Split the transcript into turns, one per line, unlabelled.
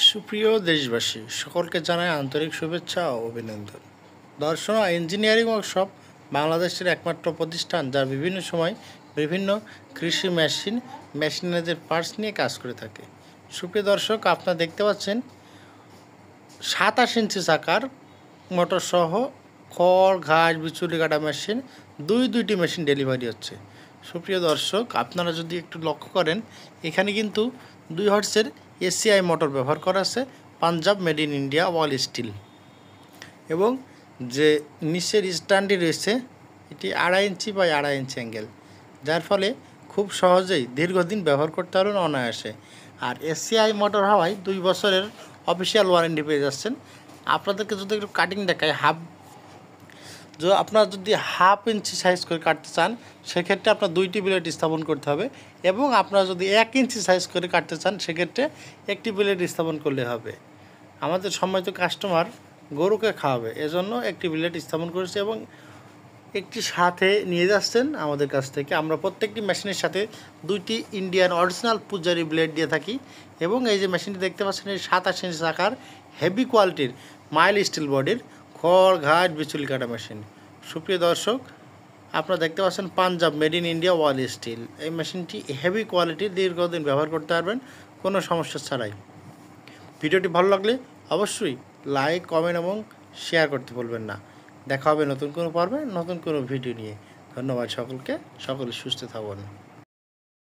সুপ্রিয় দেশবাসী, সকলকে জানাই আন্তরিক শুভেচ্ছা ও অভিনন্দন। দর্শনা ইঞ্জিনিয়ারিং ওয়ার্কশপ বাংলাদেশের একমাত্র প্রতিষ্ঠান যা বিভিন্ন সময় বিভিন্ন কৃষি মেশিনারিজের পার্টস নিয়ে কাজ করে থাকে। সুপ্রিয় দর্শক, আপনারা দেখতে পাচ্ছেন 27 ইঞ্চি চাকার মোটরসহ খড় ঘাস বিচুলি কাটা মেশিন দুইটি মেশিন ডেলিভারি হচ্ছে। সুপ্রিয় দর্শক, আপনারা যদি একটু লক্ষ্য করেন, এখানে কিন্তু 2 হর্সের এসিআই মোটর ব্যবহার করা আছে, Punjab made in India wall steel, এবং যে নিচের স্ট্যান্ডটি রয়েছে এটি 2.5 ইঞ্চি বাই 2.5 ইঞ্চি অ্যাঙ্গেল, যার ফলে খুব সহজেই দীর্ঘদিন ব্যবহার করতে পারবেন অনায়াসে। আর এসিআই মোটর হওয়ায় 2 বছরের অফিসিয়াল ওয়ারেন্টি পেয়ে যাচ্ছেন। আপনাদেরকে যদি একটু কাটিং দেখায়, আপনারা যদি 1/2 ইঞ্চি সাইজ করে কাটতে চান, সেক্ষেত্রে আপনার 2টি ব্লেড স্থাপন করতে হবে, এবং আপনারা যদি 1 ইঞ্চি সাইজ করে কাটতে চান, সেক্ষেত্রে 1টি ব্লেড স্থাপন করলে হবে। আমাদের সম্মানিত কাস্টমার গরুকে খাওয়াবে, এজন্য 1টি ব্লেড স্থাপন করেছে এবং একটি সাথে নিয়ে যাচ্ছেন আমাদের কাছ থেকে। আমরা প্রত্যেকটি মেশিনের সাথে 2টি ইন্ডিয়ান অরিজিনাল পূজারি ব্লেড দিয়ে থাকি। এবং এই যে মেশিনটি দেখতে পাচ্ছেন, এই 27 ইঞ্চি চাকার হেভি কোয়ালিটির মাইল স্টিল বডির খড় ঘাট বিচুলি কাটা মেশিন। সুপ্রিয় দর্শক, আপনারা দেখতে পাচ্ছেন Punjab made in India wall steel. এই মেশিনটি হেভি কোয়ালিটির, দীর্ঘদিন ব্যবহার করতে পারবেন কোনো সমস্যা ছাড়াই। ভিডিওটি ভালো লাগলে অবশ্যই লাইক, কমেন্ট এবং শেয়ার করতে ভুলবেন না। দেখা হবে নতুন কোনো পর্বে, নতুন কোনো ভিডিও নিয়ে। ধন্যবাদ সকলকে, সকলে সুস্থ থাকুন।